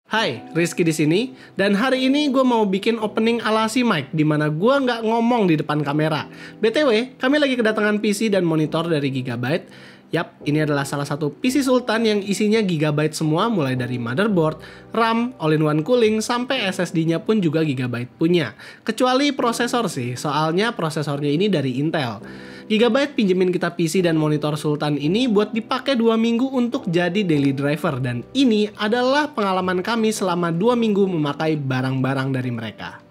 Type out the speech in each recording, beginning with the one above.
Hai, Rizky di sini. Dan hari ini gue mau bikin opening ala si Mike, di mana gue nggak ngomong di depan kamera. BTW, kami lagi kedatangan PC dan monitor dari Gigabyte. Yap, ini adalah salah satu PC Sultan yang isinya Gigabyte semua, mulai dari motherboard, RAM, all-in-one cooling, sampai SSD-nya pun juga Gigabyte punya. Kecuali prosesor sih, soalnya prosesornya ini dari Intel. Gigabyte pinjemin kita PC dan monitor Sultan ini buat dipakai 2 minggu untuk jadi daily driver, dan ini adalah pengalaman kami selama 2 minggu memakai barang-barang dari mereka.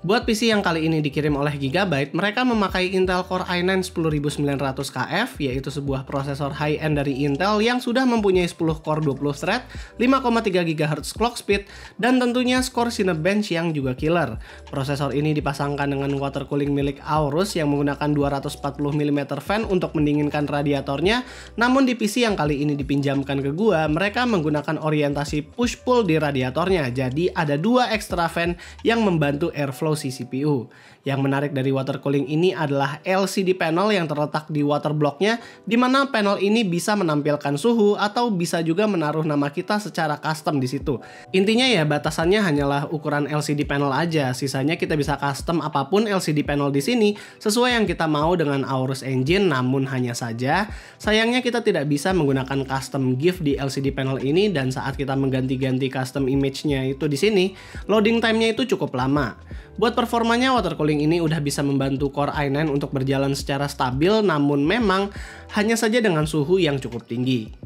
Buat PC yang kali ini dikirim oleh Gigabyte, mereka memakai Intel Core i9 10900KF, yaitu sebuah prosesor high-end dari Intel yang sudah mempunyai 10 core 20 thread, 5,3 GHz clock speed, dan tentunya skor Cinebench yang juga killer. Prosesor ini dipasangkan dengan water cooling milik Aorus yang menggunakan 240mm fan untuk mendinginkan radiatornya, namun di PC yang kali ini dipinjamkan ke gua, mereka menggunakan orientasi push-pull di radiatornya, jadi ada 2 extra fan yang membantu airflow si CPU. Yang menarik dari water cooling ini adalah LCD panel yang terletak di water blocknya, di mana panel ini bisa menampilkan suhu atau bisa juga menaruh nama kita secara custom di situ. Intinya ya batasannya hanyalah ukuran LCD panel aja, sisanya kita bisa custom apapun LCD panel di sini sesuai yang kita mau dengan Aorus Engine. Namun hanya saja sayangnya kita tidak bisa menggunakan custom GIF di LCD panel ini, dan saat kita mengganti-ganti custom image-nya itu di sini, loading time-nya itu cukup lama. Buat performanya, water cooling ini udah bisa membantu Core i9 untuk berjalan secara stabil, namun memang hanya saja dengan suhu yang cukup tinggi.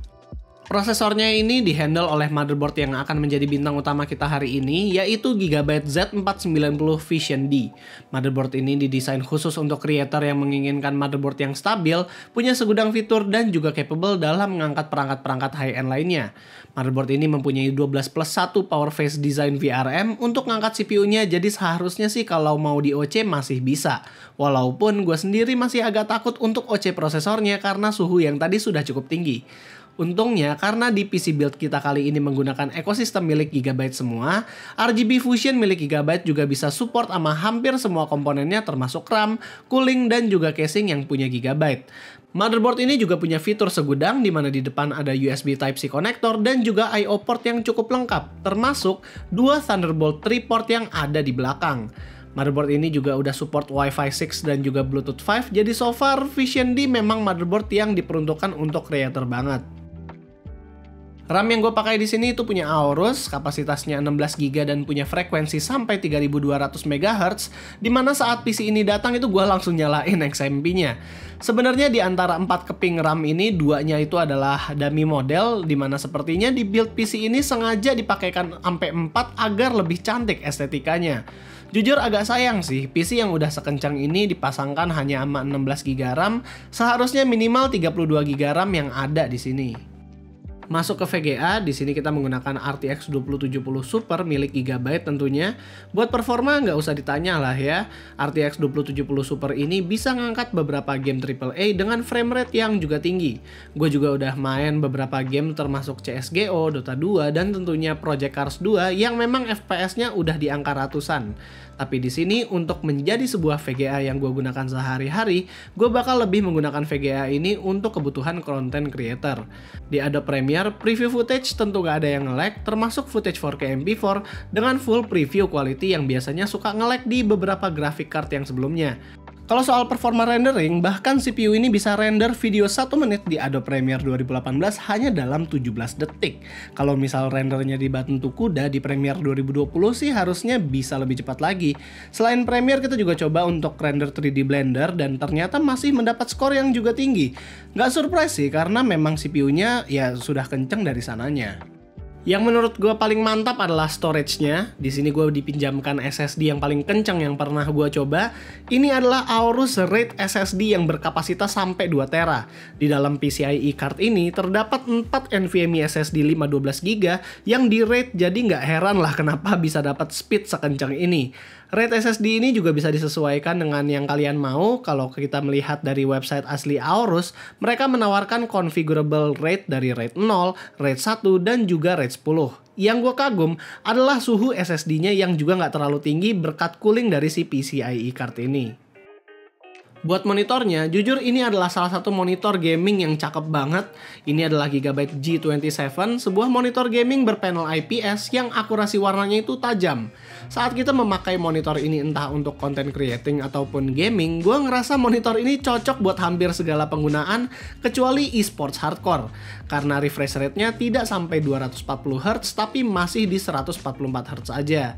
Prosesornya ini dihandle oleh motherboard yang akan menjadi bintang utama kita hari ini, yaitu Gigabyte Z490 Vision D. Motherboard ini didesain khusus untuk creator yang menginginkan motherboard yang stabil, punya segudang fitur, dan juga capable dalam mengangkat perangkat-perangkat high-end lainnya. Motherboard ini mempunyai 12+1 power phase design VRM untuk ngangkat CPU-nya, jadi seharusnya sih kalau mau di OC masih bisa. Walaupun gue sendiri masih agak takut untuk OC prosesornya karena suhu yang tadi sudah cukup tinggi. Untungnya, karena di PC build kita kali ini menggunakan ekosistem milik Gigabyte semua, RGB Fusion milik Gigabyte juga bisa support sama hampir semua komponennya termasuk RAM, cooling, dan juga casing yang punya Gigabyte. Motherboard ini juga punya fitur segudang, di mana di depan ada USB Type-C connector dan juga I/O port yang cukup lengkap, termasuk 2 Thunderbolt 3 port yang ada di belakang. Motherboard ini juga udah support Wi-Fi 6 dan juga Bluetooth 5, jadi so far Vision D memang motherboard yang diperuntukkan untuk creator banget. RAM yang gue pakai di sini itu punya Aorus, kapasitasnya 16GB dan punya frekuensi sampai 3200 MHz, dimana saat PC ini datang itu gue langsung nyalain XMP-nya. Sebenarnya di antara 4 keping RAM ini, 2-nya itu adalah dummy model, dimana sepertinya di build PC ini sengaja dipakaikan sampai 4 agar lebih cantik estetikanya. Jujur agak sayang sih, PC yang udah sekencang ini dipasangkan hanya sama 16GB RAM, seharusnya minimal 32GB RAM yang ada di sini. Masuk ke VGA, di sini kita menggunakan RTX 2070 Super milik Gigabyte tentunya. Buat performa nggak usah ditanya lah ya. RTX 2070 Super ini bisa ngangkat beberapa game AAA dengan frame rate yang juga tinggi. Gue juga udah main beberapa game termasuk CSGO, Dota 2, dan tentunya Project Cars 2 yang memang FPS-nya udah di angka ratusan. Tapi di sini untuk menjadi sebuah VGA yang gue gunakan sehari-hari, gue bakal lebih menggunakan VGA ini untuk kebutuhan content creator. Di Adobe Premiere, preview footage tentu gak ada yang nge-lag, termasuk footage 4K MP4 dengan full preview quality yang biasanya suka nge-lag di beberapa graphic card yang sebelumnya. Kalau soal performa rendering, bahkan CPU ini bisa render video 1 menit di Adobe Premiere 2018 hanya dalam 17 detik. Kalau misal rendernya di Batu Kuda di Premiere 2020 sih harusnya bisa lebih cepat lagi. Selain Premiere, kita juga coba untuk render 3D Blender dan ternyata masih mendapat skor yang juga tinggi. Nggak surprise sih, karena memang CPU-nya ya sudah kenceng dari sananya. Yang menurut gue paling mantap adalah storage-nya. Di sini gue dipinjamkan SSD yang paling kencang yang pernah gue coba. Ini adalah Aorus RAID SSD yang berkapasitas sampai 2 tera. Di dalam PCIe card ini terdapat 4 NVMe SSD 512GB yang di RAID, jadi nggak heran lah kenapa bisa dapat speed sekencang ini. Rate SSD ini juga bisa disesuaikan dengan yang kalian mau. Kalau kita melihat dari website asli Aorus, mereka menawarkan configurable rate dari rate 0, rate 1, dan juga rate 10. Yang gue kagum adalah suhu SSD-nya yang juga nggak terlalu tinggi berkat cooling dari si PCIe card ini. Buat monitornya, jujur ini adalah salah satu monitor gaming yang cakep banget. Ini adalah Gigabyte G27, sebuah monitor gaming berpanel IPS yang akurasi warnanya itu tajam. Saat kita memakai monitor ini entah untuk content creating ataupun gaming, gue ngerasa monitor ini cocok buat hampir segala penggunaan kecuali esports hardcore. Karena refresh rate-nya tidak sampai 240Hz tapi masih di 144Hz aja.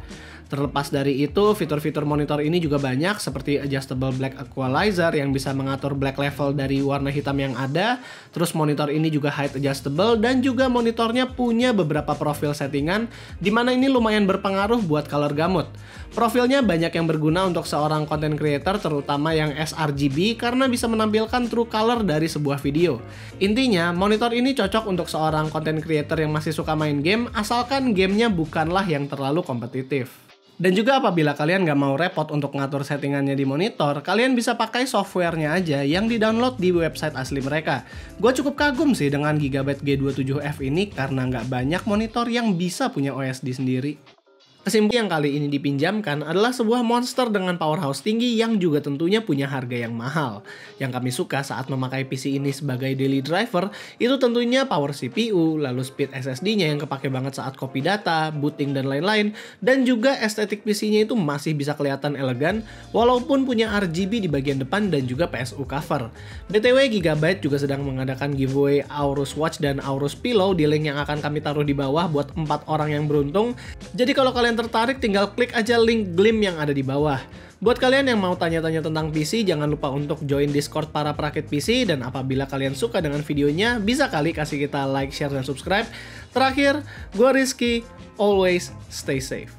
Terlepas dari itu, fitur-fitur monitor ini juga banyak seperti adjustable black equalizer yang bisa mengatur black level dari warna hitam yang ada. Terus monitor ini juga height adjustable dan juga monitornya punya beberapa profil settingan di mana ini lumayan berpengaruh buat color gamut. Profilnya banyak yang berguna untuk seorang content creator terutama yang sRGB karena bisa menampilkan true color dari sebuah video. Intinya, monitor ini cocok untuk seorang content creator yang masih suka main game asalkan gamenya bukanlah yang terlalu kompetitif. Dan juga apabila kalian nggak mau repot untuk ngatur settingannya di monitor, kalian bisa pakai softwarenya aja yang di-download di website asli mereka. Gue cukup kagum sih dengan Gigabyte G27F ini karena nggak banyak monitor yang bisa punya OSD sendiri. Kesimpulan yang kali ini dipinjamkan adalah sebuah monster dengan powerhouse tinggi yang juga tentunya punya harga yang mahal. Yang kami suka saat memakai PC ini sebagai daily driver, itu tentunya power CPU, lalu speed SSD-nya yang kepake banget saat copy data, booting, dan lain-lain, dan juga estetik PC-nya itu masih bisa kelihatan elegan, walaupun punya RGB di bagian depan dan juga PSU cover. BTW, Gigabyte juga sedang mengadakan giveaway Aorus Watch dan Aorus Pillow di link yang akan kami taruh di bawah buat 4 orang yang beruntung. Jadi kalau kalian tertarik, tinggal klik aja link Glim yang ada di bawah. Buat kalian yang mau tanya-tanya tentang PC, jangan lupa untuk join Discord para perakit PC, dan apabila kalian suka dengan videonya, bisa kali kasih kita like, share, dan subscribe. Terakhir, gue Rizky, always stay safe.